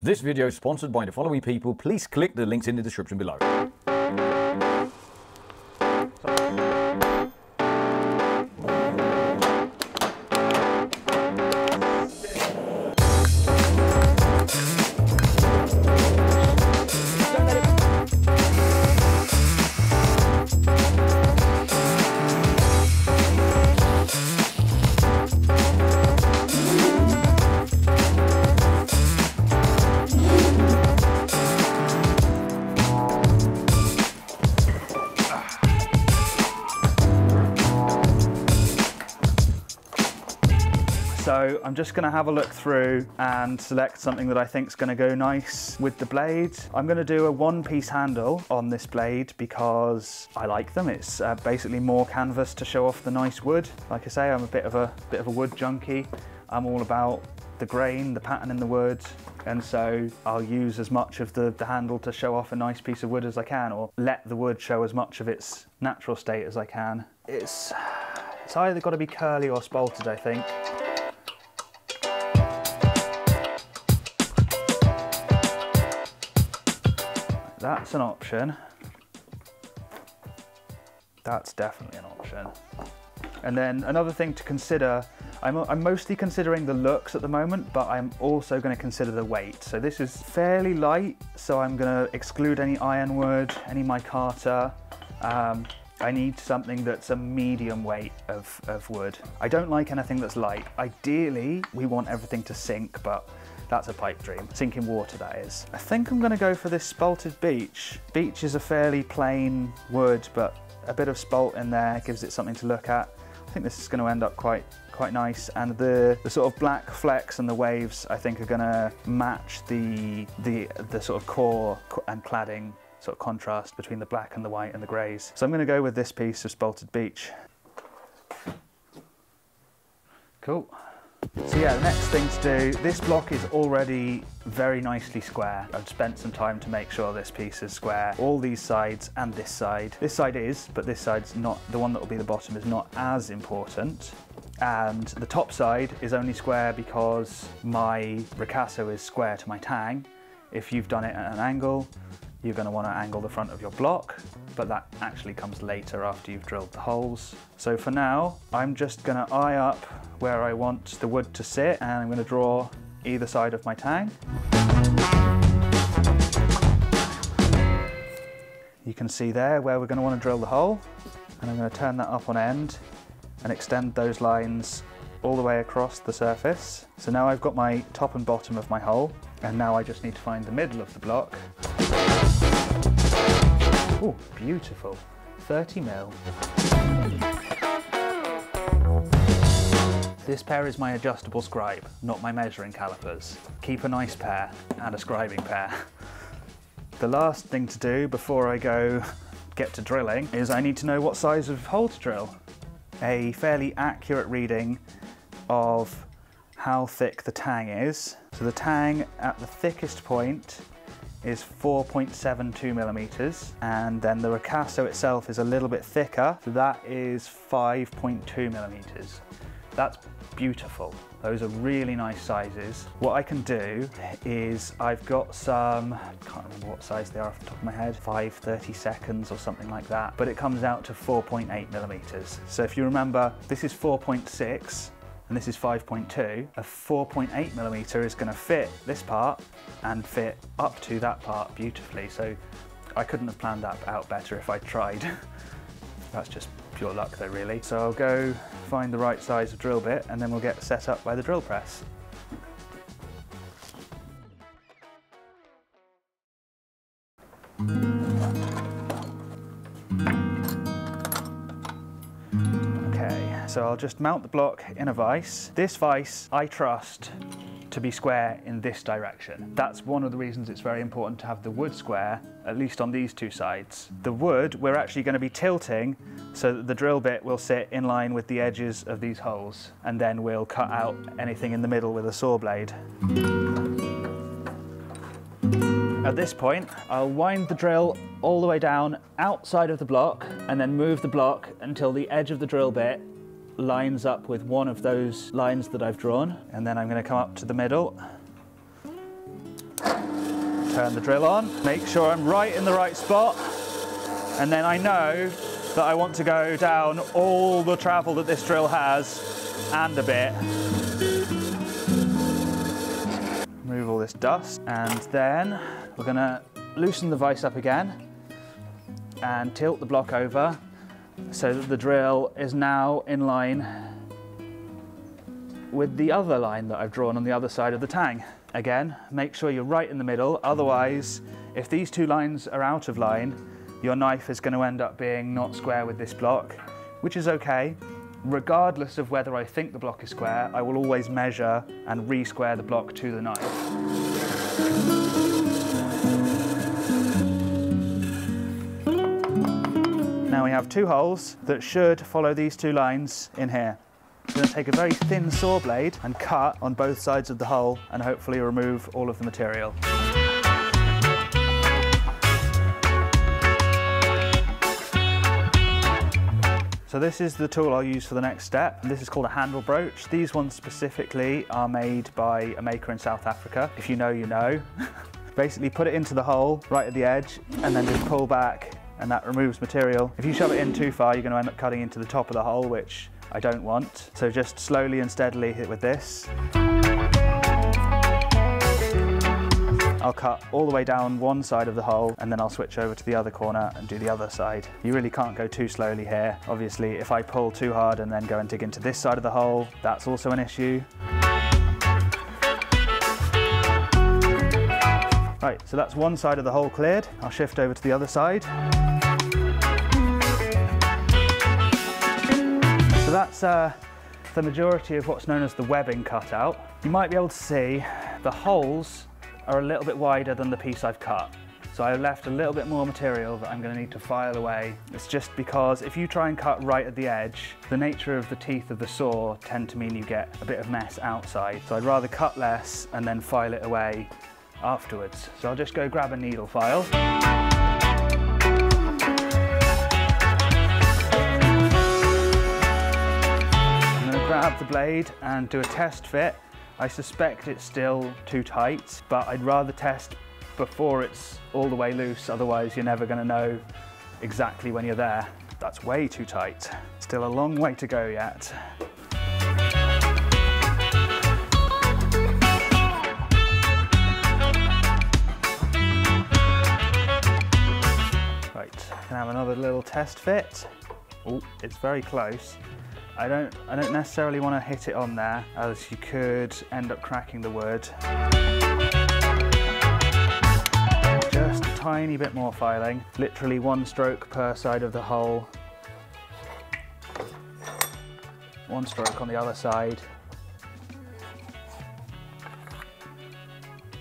This video is sponsored by the following people. Please click the links in the description below. So I'm just going to have a look through and select something that I think is going to go nice with the blade. I'm going to do a one-piece handle on this blade because I like them. It's basically more canvas to show off the nice wood. Like I say, I'm a bit of a wood junkie. I'm all about the grain, the pattern in the wood, and so I'll use as much of the handle to show off a nice piece of wood as I can, or let the wood show as much of its natural state as I can. It's either got to be curly or spalted, I think. That's an option. That's definitely an option. And then another thing to consider, I'm mostly considering the looks at the moment, but I'm also going to consider the weight. So this is fairly light, so I'm going to exclude any ironwood, any micarta. I need something that's a medium weight of wood. I don't like anything that's light. Ideally, we want everything to sink, but that's a pipe dream. Sinking water, that is. I think I'm gonna go for this spalted beech. Beech is a fairly plain wood, but a bit of spalt in there gives it something to look at. I think this is gonna end up quite nice, and the sort of black flecks and the waves, I think, are gonna match the sort of core and cladding sort of contrast between the black and the white and the greys. So I'm gonna go with this piece of spalted beech. Cool. So yeah, the next thing to do, this block is already very nicely square. I've spent some time to make sure this piece is square. All these sides and this side. This side is, but this side's not, the one that will be the bottom is not as important. And the top side is only square because my ricasso is square to my tang. If you've done it at an angle, you're going to want to angle the front of your block, but that actually comes later after you've drilled the holes. So for now, I'm just going to eye up where I want the wood to sit, and I'm going to draw either side of my tang. You can see there where we're going to want to drill the hole, and I'm going to turn that up on end and extend those lines all the way across the surface. So now I've got my top and bottom of my hole, and now I just need to find the middle of the block. Oh, beautiful. 30 mil. This pair is my adjustable scribe, not my measuring calipers. Keep a nice pair and a scribing pair. The last thing to do before I get to drilling is I need to know what size of hole to drill. A fairly accurate reading of how thick the tang is. So the tang at the thickest point is 4.72 millimeters, and then the ricasso itself is a little bit thicker, so that is 5.2 millimeters. That's beautiful. Those are really nice sizes. What I can do is I've got some, I can't remember what size they are off the top of my head, 5/32 or something like that, but it comes out to 4.8 millimeters. So if you remember, this is 4.6 and this is 5.2. A 4.8 millimeter is going to fit this part and fit up to that part beautifully. So I couldn't have planned that out better if I tried. That's just pure luck though, really. So I'll go find the right size of drill bit, and then we'll get set up by the drill press. Okay, so I'll just mount the block in a vise. This vise I trust to be square in this direction. That's one of the reasons it's very important to have the wood square, at least on these two sides. The wood we're actually going to be tilting so that the drill bit will sit in line with the edges of these holes, and then we'll cut out anything in the middle with a saw blade. At this point, I'll wind the drill all the way down outside of the block and then move the block until the edge of the drill bit lines up with one of those lines that I've drawn, and then I'm going to come up to the middle. turn the drill on, make sure I'm right in the right spot, and then I know that I want to go down all the travel that this drill has and a bit. Remove all this dust, and then we're going to loosen the vise up again and tilt the block over so that the drill is now in line with the other line that I've drawn on the other side of the tang. Again, make sure you're right in the middle, otherwise if these two lines are out of line, your knife is going to end up being not square with this block, which is okay. Regardless of whether I think the block is square, I will always measure and re-square the block to the knife. Now we have two holes that should follow these two lines in here. I'm going to take a very thin saw blade and cut on both sides of the hole and hopefully remove all of the material. So this is the tool I'll use for the next step. This is called a handle broach. These ones specifically are made by a maker in South Africa. If you know, you know. Basically put it into the hole right at the edge and then just pull back and that removes material. If you shove it in too far, you're going to end up cutting into the top of the hole, which I don't want. So just slowly and steadily hit with this. I'll cut all the way down one side of the hole and then I'll switch over to the other corner and do the other side. You really can't go too slowly here. Obviously, if I pull too hard and then go and dig into this side of the hole, that's also an issue. Right, so that's one side of the hole cleared. I'll shift over to the other side. So that's the majority of what's known as the webbing cut out. You might be able to see the holes are a little bit wider than the piece I've cut. So I left a little bit more material that I'm going to need to file away. It's just because if you try and cut right at the edge, the nature of the teeth of the saw tend to mean you get a bit of mess outside. So I'd rather cut less and then file it away afterwards. So I'll just go grab a needle file. I'm going to grab the blade and do a test fit. I suspect it's still too tight, but I'd rather test before it's all the way loose, otherwise you're never going to know exactly when you're there. That's way too tight. Still a long way to go yet. Right, can have another little test fit. Oh, it's very close. I don't necessarily want to hit it on there, as you could end up cracking the wood. Just a tiny bit more filing, literally one stroke per side of the hole. One stroke on the other side.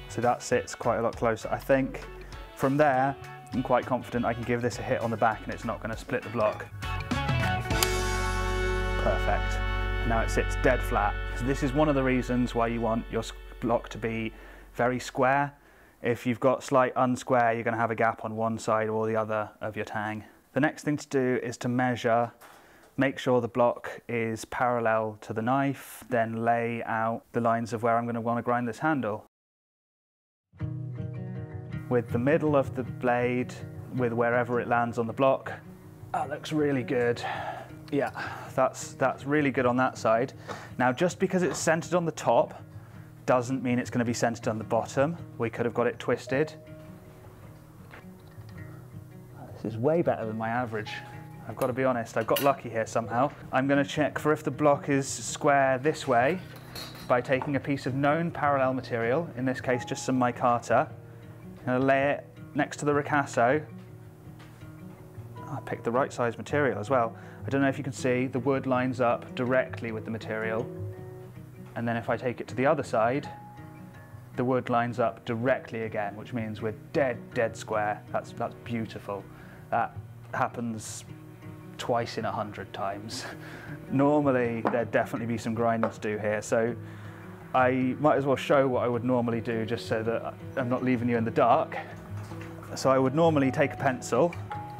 So that sits quite a lot closer. I think from there, I'm quite confident I can give this a hit on the back and it's not going to split the block. Perfect. Now it sits dead flat. So this is one of the reasons why you want your block to be very square. If you've got slight unsquare, you're going to have a gap on one side or the other of your tang. The next thing to do is to measure, make sure the block is parallel to the knife, then lay out the lines of where I'm going to want to grind this handle. With the middle of the blade, with wherever it lands on the block, that looks really good. Yeah, that's really good on that side. Now, just because it's centered on the top doesn't mean it's going to be centered on the bottom. We could have got it twisted. This is way better than my average. I've got to be honest, I've got lucky here somehow. I'm going to check for if the block is square this way by taking a piece of known parallel material, in this case just some micarta, and lay it next to the ricasso. I picked the right size material as well. I don't know if you can see, the wood lines up directly with the material. And then if I take it to the other side, the wood lines up directly again, which means we're dead square. That's beautiful. That happens twice in 100 times. Normally, there'd definitely be some grinding to do here. So I might as well show what I would normally do just so that I'm not leaving you in the dark. So I would normally take a pencil,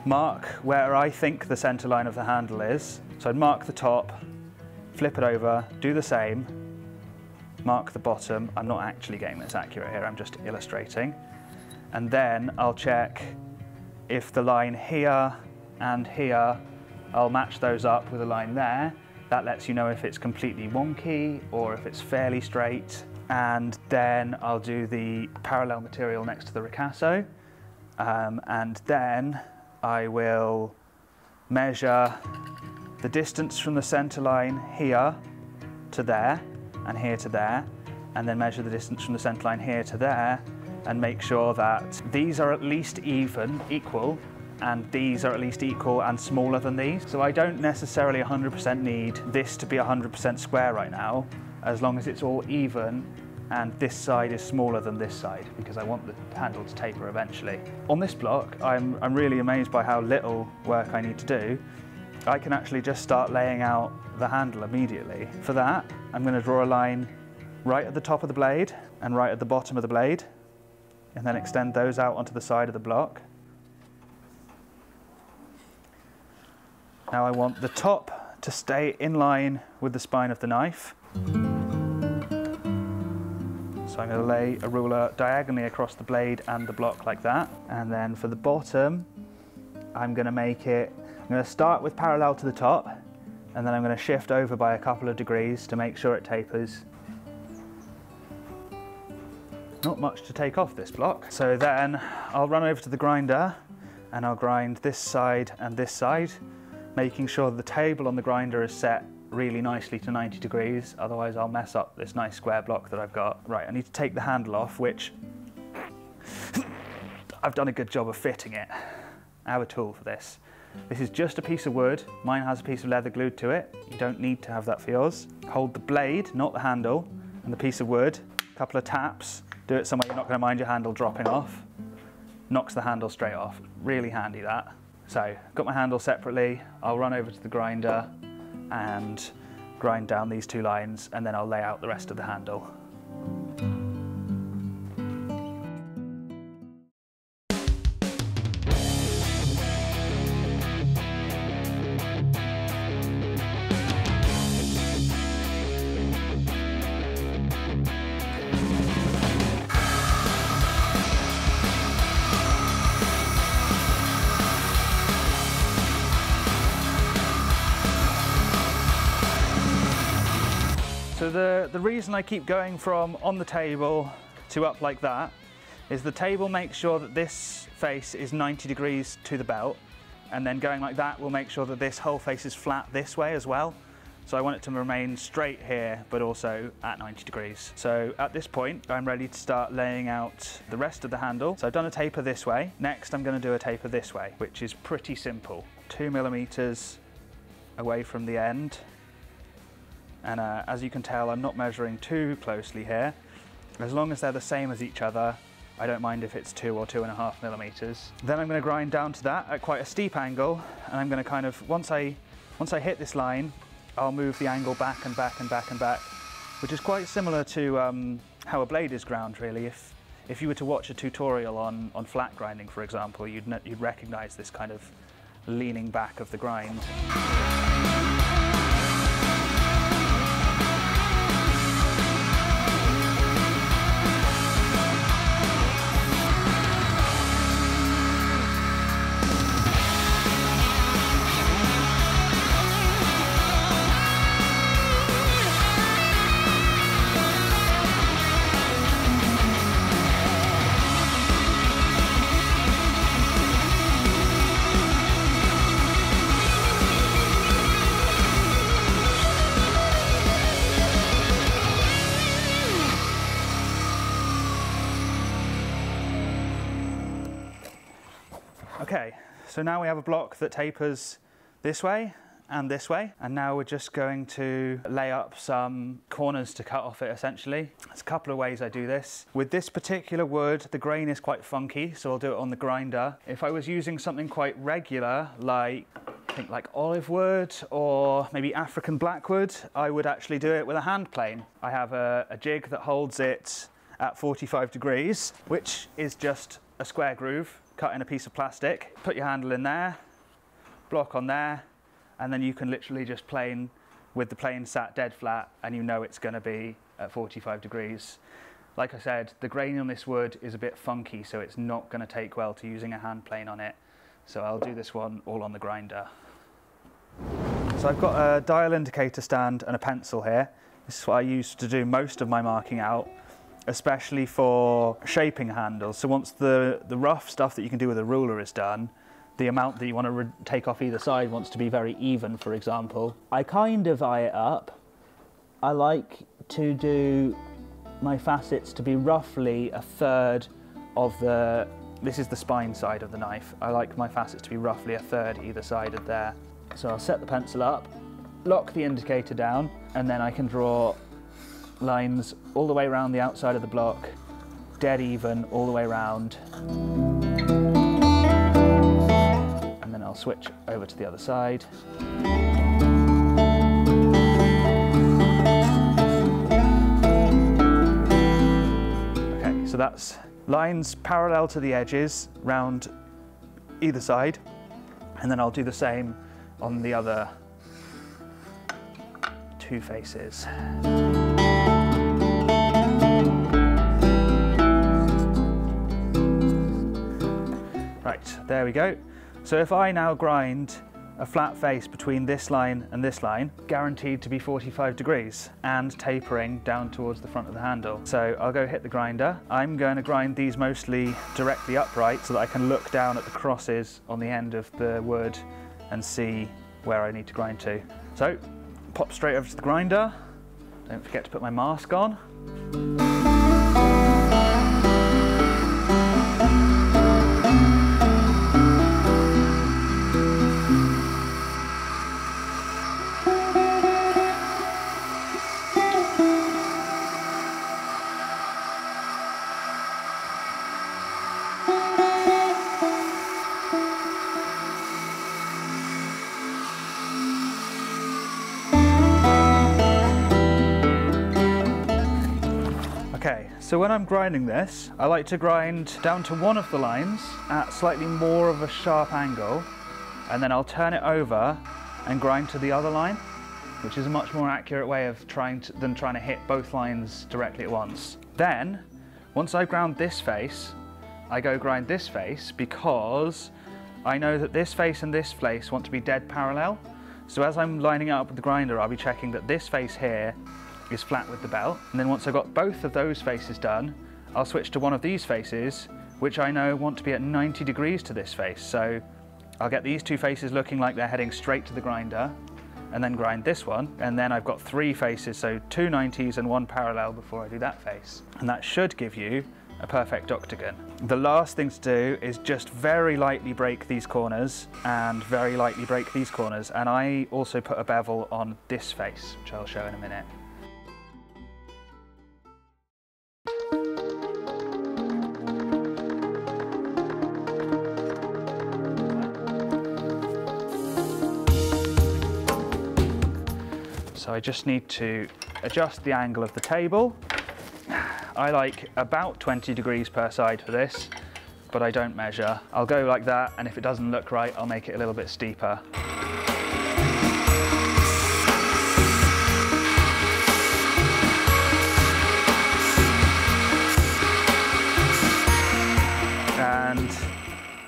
mark where I think the center line of the handle is. So I'd mark the top, flip it over, do the same, mark the bottom. I'm not actually getting this accurate here, I'm just illustrating. and then I'll check if the line here and here, I'll match those up with a line there. That lets you know if it's completely wonky or if it's fairly straight. And then I'll do the parallel material next to the ricasso. And then I will measure the distance from the center line here to there and here to there, and then measure the distance from the center line here to there, and make sure that these are at least equal, and these are at least equal and smaller than these. So I don't necessarily 100% need this to be 100% square right now, as long as it's all even and this side is smaller than this side, because I want the handle to taper eventually. On this block, I'm really amazed by how little work I need to do. I can actually just start laying out the handle immediately. For that, I'm going to draw a line right at the top of the blade and right at the bottom of the blade, and then extend those out onto the side of the block. Now I want the top to stay in line with the spine of the knife. So I'm going to lay a ruler diagonally across the blade and the block like that. And then for the bottom, I'm going to start with parallel to the top, and then I'm going to shift over by a couple of degrees to make sure it tapers. Not much to take off this block. So then I'll run over to the grinder and I'll grind this side and this side, making sure the table on the grinder is set really nicely to 90 degrees, otherwise I'll mess up this nice square block that I've got. Right, I need to take the handle off, which I've done a good job of fitting it. I have a tool for this. This is just a piece of wood. Mine has a piece of leather glued to it. You don't need to have that for yours. Hold the blade, not the handle, and the piece of wood. A couple of taps. Do it somewhere you're not going to mind your handle dropping off. Knocks the handle straight off. Really handy, that. So, got my handle separately. I'll run over to the grinder and grind down these two lines, and then I'll lay out the rest of the handle. So the reason I keep going from on the table to up like that is the table makes sure that this face is 90 degrees to the belt, and then going like that will make sure that this whole face is flat this way as well. So I want it to remain straight here, but also at 90 degrees. So at this point, I'm ready to start laying out the rest of the handle. So I've done a taper this way. Next, I'm going to do a taper this way, which is pretty simple. 2 millimeters away from the end. And as you can tell, I'm not measuring too closely here. As long as they're the same as each other, I don't mind if it's 2 or 2.5 millimeters. Then I'm going to grind down to that at quite a steep angle, and I'm going to kind of, once I hit this line, I'll move the angle back and back and back and back, which is quite similar to how a blade is ground, really. If you were to watch a tutorial on flat grinding, for example, you'd recognize this kind of leaning back of the grind. Okay, so now we have a block that tapers this way, and now we're just going to lay up some corners to cut off it, essentially. There's a couple of ways I do this. With this particular wood, the grain is quite funky, so I'll do it on the grinder. If I was using something quite regular, like olive wood or maybe African blackwood, I would actually do it with a hand plane. I have a jig that holds it at 45 degrees, which is just a square groove cut in a piece of plastic. Put your handle in there, block on there, and then you can literally just plane with the plane sat dead flat, and you know it's going to be at 45 degrees. Like I said, the grain on this wood is a bit funky, so it's not going to take well to using a hand plane on it. So I'll do this one all on the grinder. So I've got a dial indicator stand and a pencil here. This is what I use to do most of my marking out, especially for shaping handles. So once the rough stuff that you can do with a ruler is done, the amount that you want to take off either side wants to be very even, for example. I kind of eye it up. I like to do my facets to be roughly a third of the, this is the spine side of the knife. I like my facets to be roughly a third either side of there. So I'll set the pencil up, lock the indicator down, and then I can draw lines all the way around the outside of the block, dead even all the way around. And then I'll switch over to the other side. So that's lines parallel to the edges round either side, and then I'll do the same on the other two faces. Right, there we go. So if I now grind a flat face between this line and this line, guaranteed to be 45 degrees and tapering down towards the front of the handle. So I'll go hit the grinder. I'm going to grind these mostly directly upright so that I can look down at the crosses on the end of the wood and see where I need to grind to. So pop straight over to the grinder. Don't forget to put my mask on. So when I'm grinding this, I like to grind down to one of the lines at slightly more of a sharp angle, and then I'll turn it over and grind to the other line, which is a much more accurate way of trying to hit both lines directly at once. Then, once I've ground this face, I go grind this face because I know that this face and this face want to be dead parallel. So as I'm lining it up with the grinder, I'll be checking that this face here is flat with the belt, and then once I've got both of those faces done, I'll switch to one of these faces which I know want to be at 90 degrees to this face. So I'll get these two faces looking like they're heading straight to the grinder, and then grind this one, and then I've got three faces, so two 90s and one parallel before I do that face. And that should give you a perfect octagon. The last thing to do is just very lightly break these corners and very lightly break these corners, and I also put a bevel on this face, which I'll show in a minute. So I just need to adjust the angle of the table. I like about 20 degrees per side for this, but I don't measure. I'll go like that, and if it doesn't look right, I'll make it a little bit steeper. And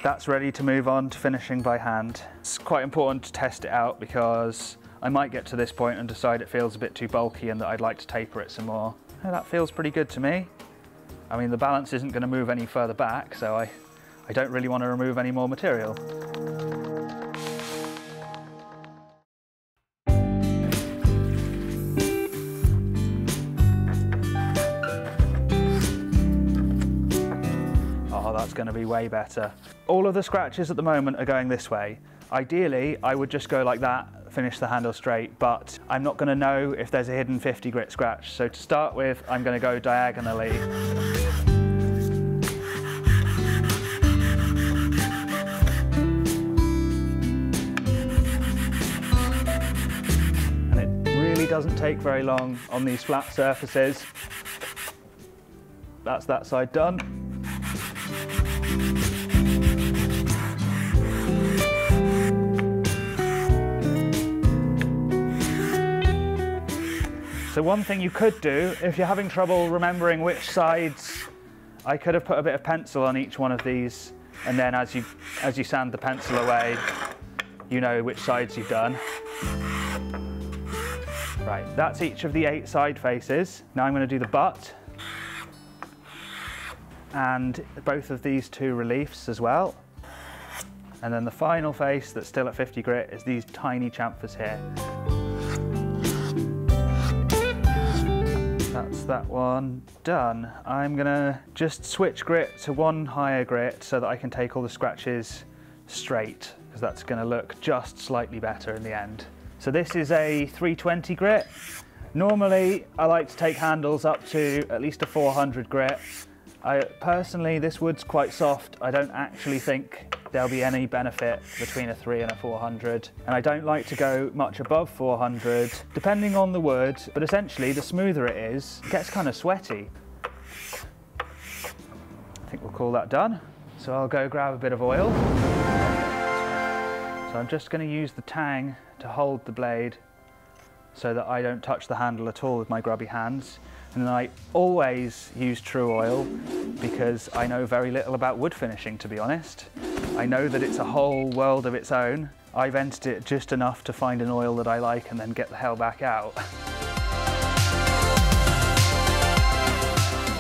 that's ready to move on to finishing by hand. It's quite important to test it out because I might get to this point and decide it feels a bit too bulky and that I'd like to taper it some more. Oh, that feels pretty good to me. I mean, the balance isn't going to move any further back, so I don't really want to remove any more material. Oh, that's going to be way better. All of the scratches at the moment are going this way. Ideally, I would just go like that, finish the handle straight, but I'm not going to know if there's a hidden 50 grit scratch. So to start with, I'm going to go diagonally. And it really doesn't take very long on these flat surfaces. That's that side done. So So one thing you could do, if you're having trouble remembering which sides, I could have put a bit of pencil on each one of these, and then as you sand the pencil away, you know which sides you've done. Right, that's each of the 8 side faces. Now I'm going to do the butt, and both of these 2 reliefs as well. And then the final face that's still at 50 grit is these tiny chamfers here. That's that one done. I'm gonna just switch grit to 1 higher grit so that I can take all the scratches straight, because that's gonna look just slightly better in the end. So this is a 320 grit. Normally I like to take handles up to at least a 400 grit. Personally, this wood's quite soft. I don't actually think there'll be any benefit between a 3 and a 400. And I don't like to go much above 400, depending on the wood, but essentially the smoother it is, it gets kind of sweaty. I think we'll call that done. So I'll go grab a bit of oil. So I'm just going to use the tang to hold the blade so that I don't touch the handle at all with my grubby hands. And then I always use True Oil because I know very little about wood finishing, to be honest. I know that it's a whole world of its own. I've entered it just enough to find an oil that I like and then get the hell back out.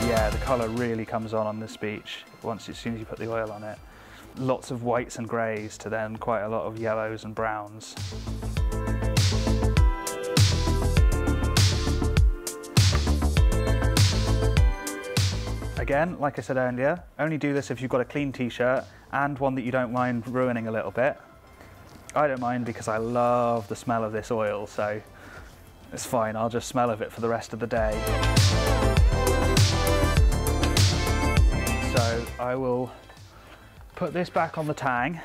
Yeah, the colour really comes on this beech as soon as you put the oil on it. Lots of whites and greys to then quite a lot of yellows and browns. Again, like I said earlier, only do this if you've got a clean t-shirt and one that you don't mind ruining a little bit. I don't mind because I love the smell of this oil, so it's fine, I'll just smell of it for the rest of the day. So I will put this back on the tang,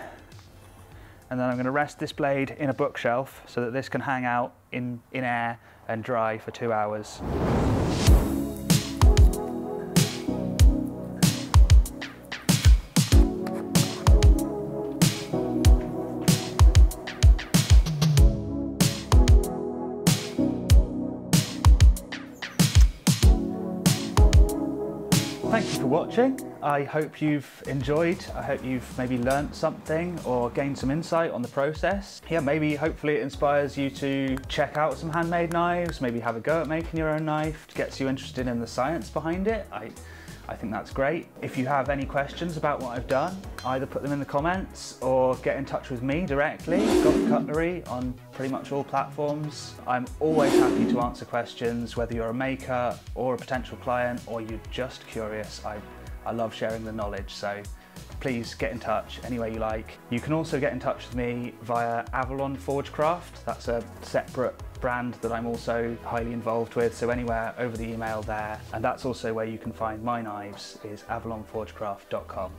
and then I'm going to rest this blade in a bookshelf so that this can hang out in air and dry for 2 hours. Thank you for watching. I hope you've enjoyed. I hope you've maybe learnt something or gained some insight on the process. Yeah, maybe hopefully it inspires you to check out some handmade knives, maybe have a go at making your own knife, gets you interested in the science behind it. I think that's great. If you have any questions about what I've done, either put them in the comments or get in touch with me directly. Got Cutlery on pretty much all platforms. I'm always happy to answer questions, whether you're a maker or a potential client or you're just curious. I love sharing the knowledge, so please get in touch any way you like. You can also get in touch with me via Avalon Forgecraft. That's a separate brand that I'm also highly involved with, so anywhere over the email there. And that's also where you can find my knives, is avalonforgecraft.com.